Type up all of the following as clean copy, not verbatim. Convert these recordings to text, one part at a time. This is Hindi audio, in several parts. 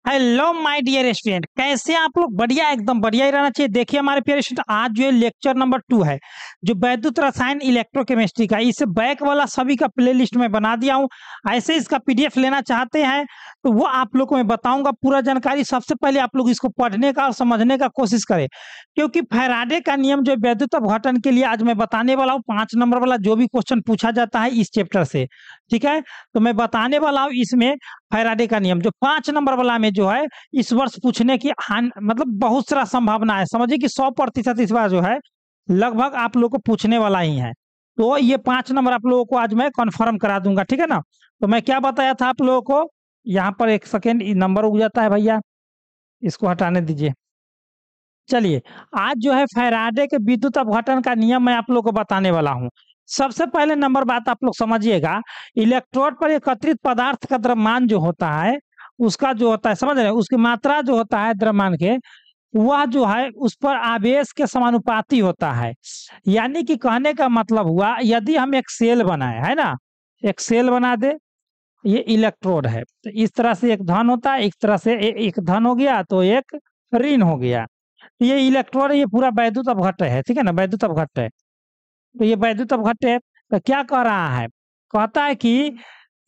हेलो माय डियर स्टूडेंट, कैसे आप लोग? बढ़िया, एकदम बढ़िया ही रहना चाहिए। देखिए हमारे प्यारे स्टूडेंट, आज जो है लेक्चर नंबर 2 है, जो वैद्युत रसायन इलेक्ट्रोकेमिस्ट्री का। इसे बैक वाला सभी का प्लेलिस्ट में बना दिया हूँ। ऐसे इसका पीडीएफ लेना चाहते हैं तो वो आप लोग को मैं बताऊंगा पूरा जानकारी। सबसे पहले आप लोग इसको पढ़ने का और समझने का कोशिश करें, क्योंकि फैराडे का नियम जो वैद्युत अपघटन के लिए आज मैं बताने वाला हूँ। 5 नंबर वाला जो भी क्वेश्चन पूछा जाता है इस चैप्टर से, ठीक है, तो मैं बताने वाला हूँ इसमें फैराडे का नियम जो 5 नंबर वाला में जो है इस वर्ष पूछने की मतलब बहुत सारा संभावना है। समझिए कि 100% इस बार जो है लगभग आप लोग को पूछने वाला ही है। तो ये 5 नंबर आप लोगों को आज मैं कंफर्म करा दूंगा, ठीक है ना। तो मैं क्या बताया था आप लोगों को, यहाँ पर एक सेकेंड नंबर उग जाता है भैया, इसको हटाने दीजिए। चलिए, आज जो है फैराडे के विद्युत अपघटन का नियम मैं आप लोग को बताने वाला हूँ। सबसे पहले नंबर बात आप लोग समझिएगा, इलेक्ट्रोड पर एकत्रित पदार्थ का द्रव्यमान जो होता है उसका जो होता है, समझ रहे हैं, उसकी मात्रा जो होता है द्रव्यमान के, वह जो है उस पर आवेश के समानुपाती होता है। यानी कि कहने का मतलब हुआ, यदि हम एक सेल बनाए है ना, एक सेल बना दे, ये इलेक्ट्रोड है, तो इस तरह से एक धन होता है, एक तरह से एक धन हो गया तो एक ऋण हो गया। ये इलेक्ट्रोड, ये पूरा वैद्युत अपघट्य है, ठीक है ना, वैद्युत अपघट्य है। तो ये वैद्युत अपघट्य है, तो क्या कह रहा है, कहता है कि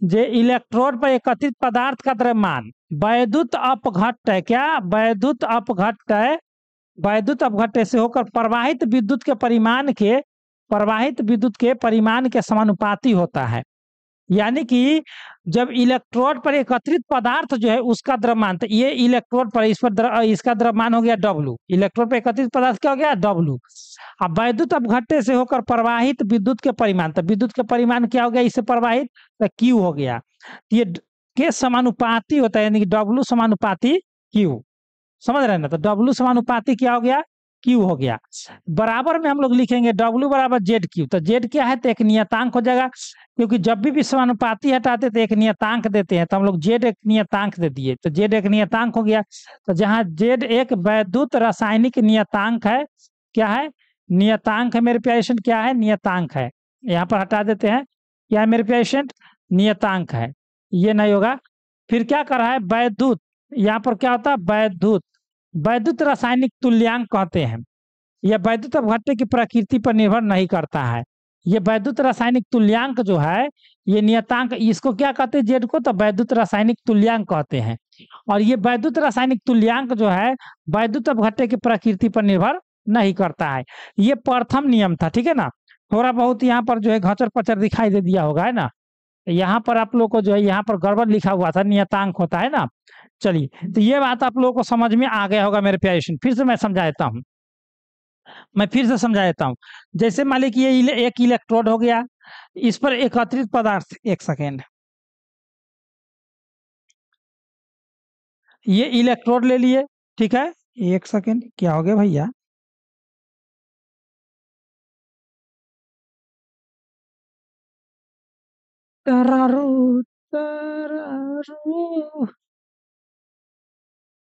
जे इलेक्ट्रोड पर एकत्रित पदार्थ का द्रव्यमान वैद्युत अपघट्य, क्या वैद्युत अपघट्य, वैद्युत अपघट्य से होकर प्रवाहित विद्युत के परिमाण के समानुपाती होता है। यानी कि जब इलेक्ट्रोड पर एकत्रित पदार्थ जो है उसका द्रव्यमान, तो ये इलेक्ट्रोड पर इसका द्रव्यमान हो गया W, इलेक्ट्रोड पर एकत्रित पदार्थ क्या हो गया W। अब वैद्युत अपघट्य से होकर प्रवाहित विद्युत के परिमाण, तो विद्युत के परिमाण क्या हो गया इससे प्रवाहित, तो Q हो गया। ये के समानुपाती होता है, यानी कि W समानुपाती Q, समझ रहे हैं ना। तो W समानुपाती क्या हो गया, Q हो गया। बराबर में हम लोग लिखेंगे W बराबर ZQ, तो Z क्या है, तो एक नियतांक हो जाएगा, क्योंकि जब भी समानुपाती हटाते तो एक नियतांक देते हैं, तो हम लोग Z एक नियतांक दे दिए, तो Z एक नियतांक हो गया। तो जहां Z एक वैद्युत रासायनिक नियतांक है, क्या है, नियतांक है मेरे प्यारे स्टूडेंट, क्या है, नियतांक है। यहाँ पर हटा देते हैं, क्या है मेरे प्यारे स्टूडेंट, नियतांक है, ये नहीं होगा। फिर क्या कर रहा है, वैद्युत, यहाँ पर क्या होता है, वैद्युत, वैद्युत रासायनिक तुल्यांक कहते हैं। यह वैद्युत अपघट्य की प्रकृति पर निर्भर नहीं करता है। ये वैद्युत रासायनिक तुल्यांक जो है, ये नियतांक, इसको क्या कहते हैं, जेड को, तो वैद्युत रासायनिक तुल्यांक कहते हैं। और ये वैद्युत रासायनिक तुल्यांक जो है वैद्युत अपघट्य की प्रकृति पर निर्भर नहीं करता है। ये प्रथम नियम था, ठीक है ना। थोड़ा बहुत यहाँ पर जो है घचर पचर दिखाई दे दिया होगा, है ना। यहाँ पर आप लोग को जो है यहाँ पर गड़बड़ लिखा हुआ था, नियतांक होता है ना। चलिए, तो ये बात आप लोगों को समझ में आ गया होगा मेरे प्यारे स्टूडेंट। फिर से मैं समझा देता हूँ, जैसे मान लीजिए कि ये एक इलेक्ट्रोड हो गया, इस पर एकत्रित पदार्थ, एक सेकेंड, ये इलेक्ट्रोड ले लिए, ठीक है, एक सेकेंड, क्या हो गया भैया,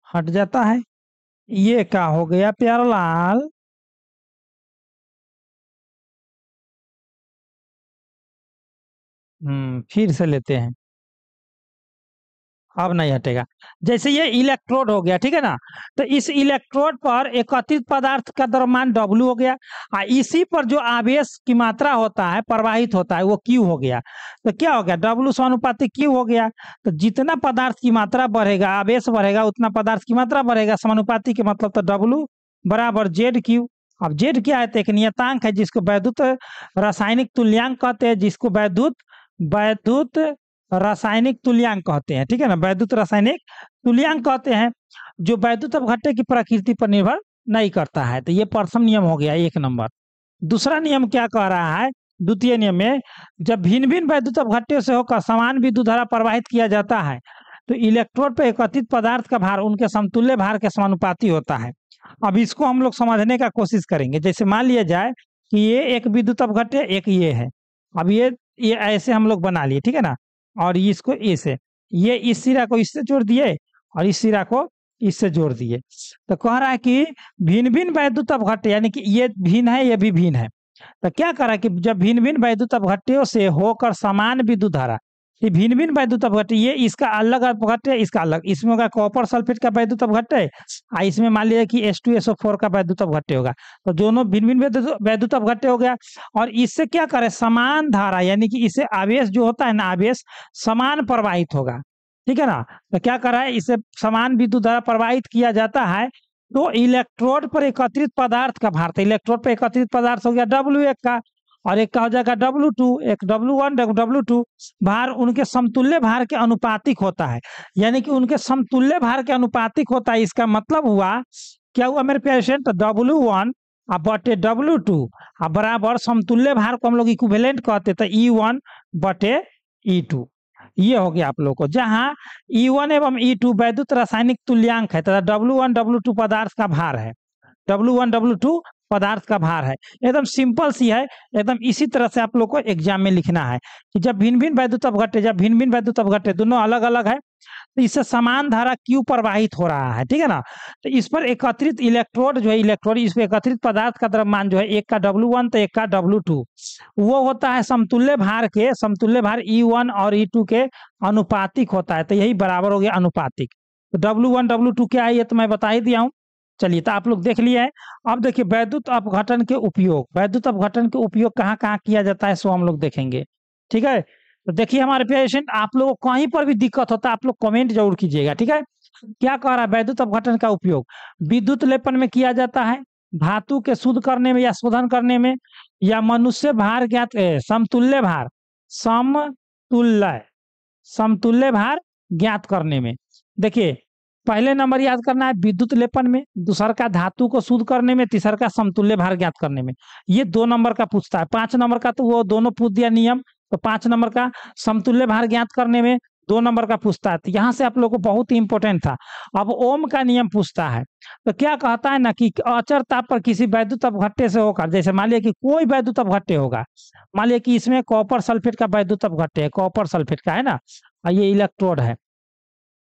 हट जाता है। ये क्या हो गया प्यारलाल, फिर से लेते हैं, अब नहीं हटेगा। जैसे ये इलेक्ट्रोड हो गया, ठीक है ना, तो इस इलेक्ट्रोड पर एकत्रित पदार्थ का द्रव्यमान W हो गया, और इसी पर जो आवेश की मात्रा होता है, प्रवाहित होता है, वो Q हो गया। तो क्या हो गया, W समानुपाती Q हो गया। तो जितना पदार्थ की मात्रा बढ़ेगा, आवेश बढ़ेगा, उतना पदार्थ की मात्रा बढ़ेगा, समानुपाती के मतलब तो W बराबर ZQ। अब Z क्या है, तो एक नियतांक है जिसको वैद्युत रासायनिक तुल्यांक कहते हैं, जिसको वैद्युत रासायनिक तुल्यांक कहते हैं, ठीक है ना, वैद्युत रासायनिक तुल्यांक कहते हैं, जो वैद्युत अपघट्य की प्रकृति पर निर्भर नहीं करता है। तो ये प्रथम नियम हो गया, 1 नंबर। दूसरा नियम क्या कह रहा है, द्वितीय नियम में, जब भिन्न भिन्न वैद्युत अपघट्य से होकर समान विद्युत धारा प्रवाहित किया जाता है, तो इलेक्ट्रोड पर एकत्रित पदार्थ का भार उनके समतुल्य भार के समानुपाती होता है। अब इसको हम लोग समझने का कोशिश करेंगे। जैसे मान लिया जाए कि ये एक विद्युत अपघट्य, एक ये है। अब ये ऐसे हम लोग बना लिए, ठीक है ना, और इसको इसे, ये इस सिरा को इससे जोड़ दिए और इस सिरा को इससे जोड़ दिए। तो कह रहा है कि भिन्न भिन्न वैद्युत अपघट्य, यानी कि ये भिन्न है, ये भी भिन्न है। तो क्या करा कि जब भिन्न भिन्न वैद्युत अपघट्यों से होकर समान विद्युत धारा, ये भिन्न भिन्न वैद्युत अपघट्य, ये इसका अलग अपघट्य, इसका अलग, इसमें होगा कॉपर सल्फेट का वैद्युत अपघट्य, इसमें मान लीजिए कि H2SO4 का वैद्युत अपघट्य होगा। तो दोनों भिन्न भिन्न वैद्युत अपघट्य हो गया। और इससे क्या करे, समान धारा, यानी कि इससे आवेश जो होता है ना, आवेश समान प्रवाहित होगा, ठीक है ना। तो क्या करा है, इसे समान विद्युत धारा प्रवाहित किया जाता है। तो इलेक्ट्रोड पर एकत्रित पदार्थ का भार, तो इलेक्ट्रोड पर एकत्रित पदार्थ हो गया W1 का, और एक का हो जाएगा W2, एक W1 W2। भार उनके समतुल्य भार के अनुपातिक होता है, यानी कि उनके समतुल्य भार के अनुपातिक होता है। इसका मतलब हुआ, क्या हुआ मेरे पेशेंट, W1 बटे W2 बराबर समतुल्य भार को हम लोग इक्विवेलेंट कहते, तो E1 बटे E2। ये हो गया आप लोग को, जहां E1 एवं E2 वैद्युत रासायनिक तुल्यांक है, तथा W1 W2 पदार्थ का भार है, W1 W2 पदार्थ का भार है। एकदम सिंपल सी है, एकदम इसी तरह से आप लोग को एग्जाम में लिखना है कि जब भिन्न भिन्न वैद्युत अपघट्य, जब भिन्न भिन्न वैद्युत अपघट्य दोनों अलग अलग है, तो इससे समान धारा क्यों प्रवाहित हो रहा है, ठीक है ना। तो इस पर एकत्रित इलेक्ट्रोड जो है, इलेक्ट्रोड इस पर एकत्रित पदार्थ का द्रव्यमान जो है, एक का W1 तो एक का W2, वो होता है समतुल्य भार के, समतुल्य भार E1 और E2 के अनुपातिक होता है। तो यही बराबर हो गया अनुपातिक। तो W1 W2 क्या है, ये तो मैं बता ही दिया हूँ। चलिए, तो आप लोग देख लिए है। अब देखिए वैद्युत अपघटन के उपयोग, वैद्युत अपघटन के उपयोग कहाँ कहाँ किया जाता है, सो हम लोग देखेंगे, ठीक है। तो देखिए हमारे पेशेंट, आप लोगों को कहीं पर भी दिक्कत होता है आप लोग कमेंट जरूर कीजिएगा, ठीक है। क्या कह रहा है, वैद्युत अपघटन का उपयोग विद्युत लेपन में किया जाता है, धातु के शुद्ध करने में या शोधन करने में, या मनुष्य भार ज्ञात, समतुल्य भार, समतुल्य भार ज्ञात करने में। देखिए पहले नंबर याद करना है विद्युत लेपन में, दूसरा का धातु को शुद्ध करने में, तीसरा का समतुल्य भार ज्ञात करने में। ये 2 नंबर का पूछता है। 5 नंबर का तो वो दोनों पूछ दिया नियम, तो 5 नंबर का समतुल्य भार ज्ञात करने में 2 नंबर का पूछता है। तो यहाँ से आप लोगों को बहुत ही इंपॉर्टेंट था। अब ओम का नियम पूछता है, तो क्या कहता है ना कि अचर ताप पर किसी वैद्युत अपघट्य से होकर, जैसे मान लिया कि कोई वैद्युत अपघट्य होगा, मान लिया कि इसमें कॉपर सल्फेट का वैद्युत अपघट्य है, कॉपर सल्फेट का है ना, और ये इलेक्ट्रोड है,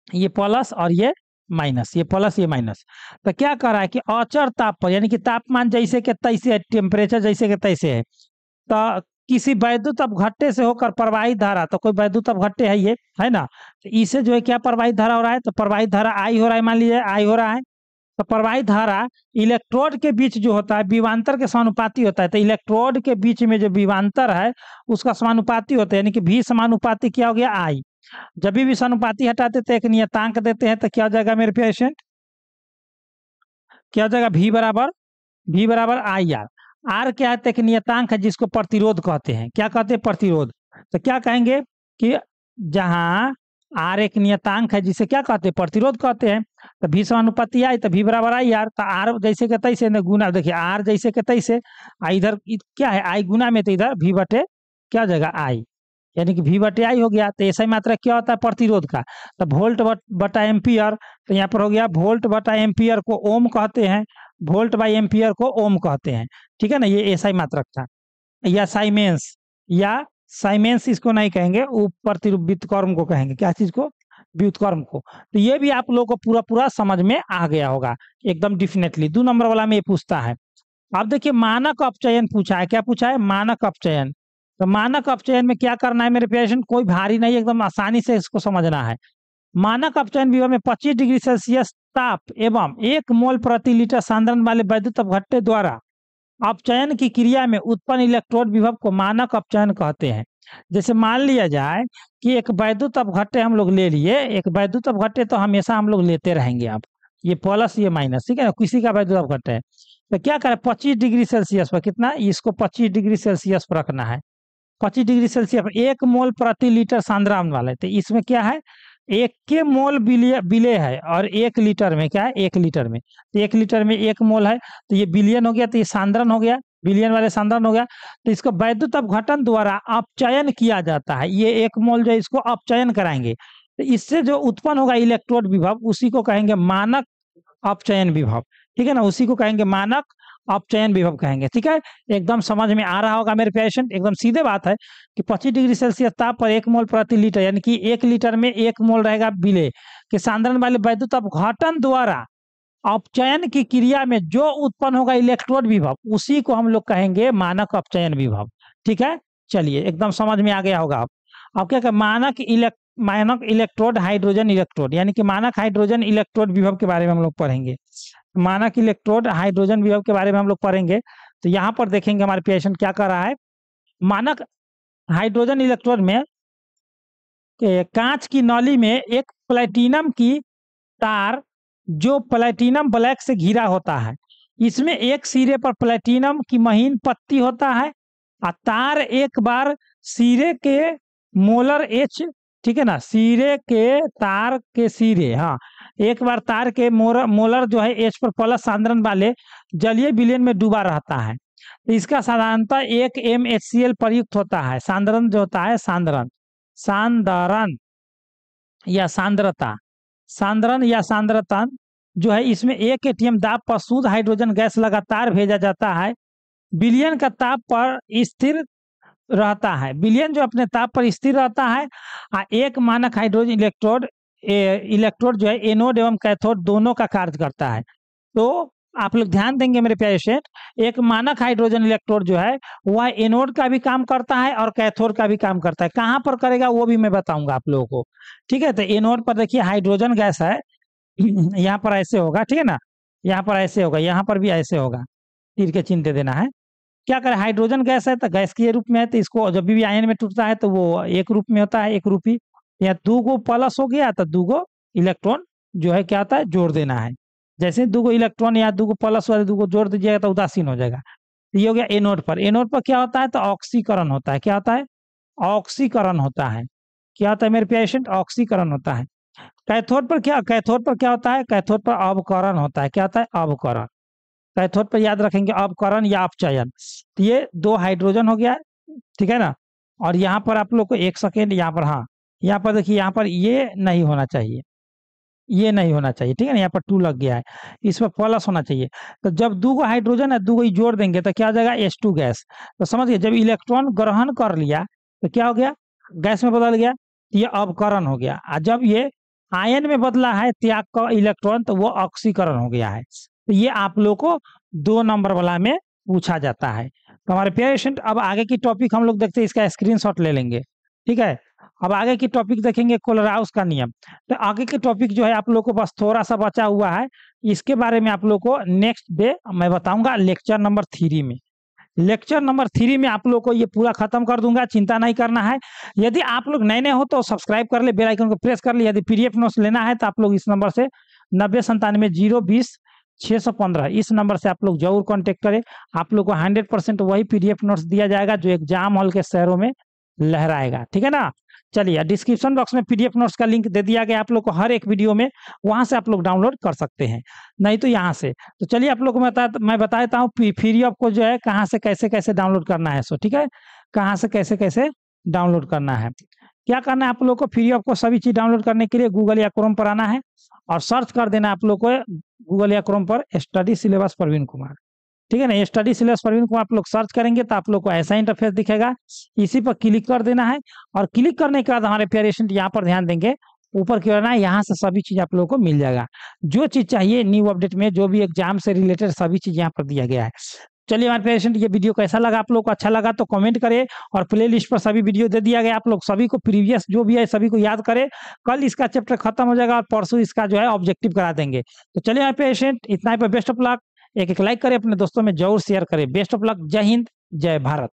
ये प्लस और ये माइनस, ये प्लस ये माइनस। तो क्या कर रहा है कि अचर ताप पर, यानी कि तापमान जैसे के तैसे है, टेम्परेचर जैसे के तैसे है, तो किसी वैद्युत अपघट्य से होकर प्रवाहित धारा, तो कोई वैद्युत अपघट्य है ये, है ना, तो इसे जो है क्या प्रवाहित धारा हो रहा है, तो प्रवाहित धारा आई हो रहा है, मान लीजिए आई हो रहा है। तो प्रवाहित धारा इलेक्ट्रोड के बीच जो होता है विभवांतर के समानुपाती होता है। तो इलेक्ट्रोड के बीच में जो विभवांतर है उसका समानुपाती होता है, यानी कि V समानुपाती क्या हो गया, I। जब भी समानुपाती हटाते तो एक नियतांक देते हैं, तो क्या हो जाएगा मेरे पेशेंट, क्या हो जाएगा, V बराबर IR। R क्या है, तो एक नियतांक है जिसको प्रतिरोध कहते हैं। क्या कहते हैं, प्रतिरोध। तो क्या कहेंगे कि जहां R एक नियतांक है जिसे क्या कहते हैं, प्रतिरोध कहते हैं, तो V समानुपाती I, तो V बराबर IR। तो R जैसे के तैसे न गुना, देखिए R जैसे के तैसे, इधर क्या है I गुना में, तो इधर V बटे क्या हो जाएगा I, यानी कि V बटे I हो गया। तो ऐसा ही मात्रा क्या होता है प्रतिरोध का, तो वोल्ट बटा एम्पियर। तो यहाँ पर हो गया वोल्ट बटा एम्पियर को ओम कहते हैं, वोल्ट बाई एम्पियर को ओम कहते हैं, ठीक है ना। ये ऐसा ही मात्रक था, या साइमेंस, या साइमेंस इसको नहीं कहेंगे, वो व्युत्क्रम को कहेंगे। क्या चीज को, व्युत्क्रम को। तो ये भी आप लोगों को पूरा समझ में आ गया होगा एकदम डेफिनेटली। 2 नंबर वाला में ये पूछता है। अब देखिए मानक अपचयन पूछा है, क्या पूछा है, मानक अपचयन। तो मानक अपचयन में क्या करना है मेरे पेशेंट, कोई भारी नहीं, एकदम आसानी से इसको समझना है। मानक अपचयन विभव में 25 डिग्री सेल्सियस ताप एवं 1 मोल प्रति लीटर सांद्रण वाले वैद्युत अपघट्य द्वारा अपचयन की क्रिया में उत्पन्न इलेक्ट्रोड विभव को मानक अपचयन कहते हैं। जैसे मान लिया जाए कि एक वैद्युत अपघट्य हम लोग ले लिए, एक वैद्युत अपघट्य तो हमेशा हम लोग लेते रहेंगे, अब ये प्लस ये माइनस, ठीक है ना, किसी का वैद्युत अपघट्य है। तो क्या करें, 25 डिग्री सेल्सियस पर, कितना, इसको 25 डिग्री सेल्सियस पर रखना है। 25 डिग्री सेल्सियस पर 1 मोल प्रति लीटर सांद्रण वाले, तो इसमें क्या है, 1 के मोल बिले है, और 1 लीटर में क्या है, 1 लीटर में, तो 1 लीटर में 1 मोल है, तो ये बिलियन हो गया, तो ये सांद्रण हो गया, बिलियन वाले सांद्रण हो गया। तो इसको वैद्युत अपघटन द्वारा अपचयन किया जाता है। ये 1 मोल जो इसको अपचयन कराएंगे, तो इससे जो उत्पन्न होगा इलेक्ट्रोड विभव, उसी को कहेंगे मानक अपचयन विभव, ठीक है ना, उसी को कहेंगे मानक अपचयन विभव कहेंगे, ठीक है। एकदम समझ में आ रहा होगा मेरे पेशेंट, एकदम सीधे बात है कि 25 डिग्री सेल्सियस ताप पर 1 मोल प्रति लीटर, यानी कि 1 लीटर में 1 मोल रहेगा बिले के सांद्रण वाले वैद्युत अपघटन द्वारा अपचयन की क्रिया में जो उत्पन्न होगा इलेक्ट्रोड विभव, उसी को हम लोग कहेंगे मानक अपचयन विभव, ठीक है। चलिए एकदम समझ में आ गया होगा। अब क्या कर मानक इलेक्ट्रोड हाइड्रोजन इलेक्ट्रोड, यानी कि मानक हाइड्रोजन इलेक्ट्रोड विभव के बारे में हम लोग पढ़ेंगे। मानक इलेक्ट्रोड हाइड्रोजन विभव के बारे में हम लोग पढ़ेंगे। तो यहाँ पर देखेंगे हमारे पेशेंट क्या कर रहा है। मानक हाइड्रोजन इलेक्ट्रोड में कांच की नली में एक प्लेटिनम की तार जो प्लेटिनम ब्लैक से घिरा होता है, इसमें एक सिरे पर प्लेटिनम की महीन पत्ती होता है और तार एक बार सिरे के मोलर एच, ठीक है ना, सिरे के तार के सिरे, हाँ, एक बार तार के मोलर जो है एच पर प्लस सांद्रण वाले जलीय विलयन में डूबा रहता है। तो इसका साधारणतः 1 MHCl प्रयुक्त होता है। सांद्रण जो होता है सांद्रण या सांद्रता, सांद्रण या सांद्रता जो है, इसमें 1 atm दाब पर शुद्ध हाइड्रोजन गैस लगातार भेजा जाता है। विलयन का ताप पर स्थिर रहता है, विलयन जो अपने ताप पर स्थिर रहता है। एक मानक हाइड्रोजन इलेक्ट्रोड जो है एनोड एवं कैथोड दोनों का कार्य करता है। तो आप लोग ध्यान देंगे मेरे प्यारे स्टूडेंट, एक मानक हाइड्रोजन इलेक्ट्रोड जो है वह एनोड का भी काम करता है और कैथोड का भी काम करता है। कहाँ पर करेगा वो भी मैं बताऊंगा आप लोगों को, ठीक है। तो एनोड पर देखिए हाइड्रोजन गैस है, यहाँ पर ऐसे होगा, ठीक है ना, यहाँ पर ऐसे होगा, यहाँ पर भी ऐसे होगा, तीर के चिन्ह दे देना है। क्या करें, हाइड्रोजन गैस है तो गैस के रूप में है, तो इसको जब भी आयन में टूटता है तो वो एक रूप में होता है, एक रूपी। या 2 गो प्लस हो गया तो 2 गो इलेक्ट्रॉन जो है क्या होता है, जोड़ देना है। जैसे 2 गो इलेक्ट्रॉन या 2 गो प्लस वाले 2 गो जोड़ दीजिएगा तो उदासीन हो जाएगा। ये हो गया एनोड पर। एनोड पर क्या होता है तो ऑक्सीकरण होता है। क्या होता है, ऑक्सीकरण होता है। क्या होता है मेरे पेशेंट, ऑक्सीकरण होता है। कैथोड पर क्या होता है, कैथोड पर अवकरण होता है। क्या होता है, अवकरण। कैथोड पर याद रखेंगे अवकरण या अपचयन। तो ये 2 हाइड्रोजन हो गया, ठीक है ना। और यहाँ पर आप लोग को 1 सेकेंड, यहाँ पर, हाँ, यहाँ पर देखिए, यहाँ पर ये नहीं होना चाहिए, ये नहीं होना चाहिए, ठीक है ना। यहाँ पर 2 लग गया है, इस पर प्लस होना चाहिए। तो जब 2 गो हाइड्रोजन है 2 गो जोड़ देंगे तो क्या हो जाएगा, H2 गैस। तो समझिए जब इलेक्ट्रॉन ग्रहण कर लिया तो क्या हो गया, गैस में बदल गया, ये अवकरण हो गया। और जब ये आयन में बदला है त्याग का इलेक्ट्रॉन तो वो ऑक्सीकरण हो गया है। तो ये आप लोग को 2 नंबर वाला में पूछा जाता है। तो हमारे पेशेंट अब आगे की टॉपिक हम लोग देखते हैं, इसका स्क्रीनशॉट ले लेंगे, ठीक है। अब आगे की टॉपिक देखेंगे कोलराउस का नियम। तो आगे की टॉपिक जो है आप लोग को बस थोड़ा सा बचा हुआ है, इसके बारे में आप लोग को नेक्स्ट डे मैं बताऊंगा लेक्चर नंबर 3 में। लेक्चर नंबर 3 में आप लोग को ये पूरा खत्म कर दूंगा, चिंता नहीं करना है। यदि आप लोग नए नए हो तो सब्सक्राइब कर ले, बेल आइकन को प्रेस कर ले। यदि PDF नोट्स लेना है तो आप लोग इस नंबर से 9097 020 615 इस नंबर से आप लोग जरूर कांटेक्ट करें। आप लोग को 100% वही PDF नोट्स दिया जाएगा जो एग्जाम हॉल के शहरों में लहराएगा, ठीक है ना। चलिए, डिस्क्रिप्शन बॉक्स में PDF नोट्स का लिंक दे दिया गया आप लोग को हर एक वीडियो में, वहां से आप लोग डाउनलोड कर सकते हैं, नहीं तो यहाँ से। तो चलिए आप लोग को मैं बता देता हूँ फ्री ऑफ को जो है कहाँ से कैसे कैसे डाउनलोड करना है। सो ठीक है, कहाँ से कैसे कैसे डाउनलोड करना है। क्या करना है आप लोग को, फ्री ऑफ को सभी चीज डाउनलोड करने के लिए गूगल या क्रोम पर आना है और सर्च कर देना आप लोग को गूगल या क्रोम पर स्टडी सिलेबस प्रवीण कुमार, ठीक है ना। स्टडी सिलेबस प्रवीण को आप लोग सर्च करेंगे तो आप लोग को ऐसा इंटरफेस दिखेगा, इसी पर क्लिक कर देना है। और क्लिक करने के बाद हमारे प्यारे स्टूडेंट यहाँ पर ध्यान देंगे, ऊपर की ओर ना, यहाँ से सभी चीज आप लोगों को मिल जाएगा। जो चीज चाहिए न्यू अपडेट में, जो भी एग्जाम से रिलेटेड सभी चीज यहाँ पर दिया गया है। चलिए हमारे पेशेंट, ये वीडियो कैसा लगा आप लोग को, अच्छा लगा तो कमेंट करें और प्ले लिस्ट पर सभी वीडियो दे दिया गया, आप लोग सभी को प्रीवियस जो भी है सभी को याद करें। कल इसका चैप्टर खत्म हो जाएगा और परसों इसका जो है ऑब्जेक्टिव करा देंगे। तो चलिए हमारे पेशेंट, इतना ही पर बेस्ट ऑफ लक। एक लाइक करें, अपने दोस्तों में जरूर शेयर करें। बेस्ट ऑफ लक, जय हिंद, जय भारत।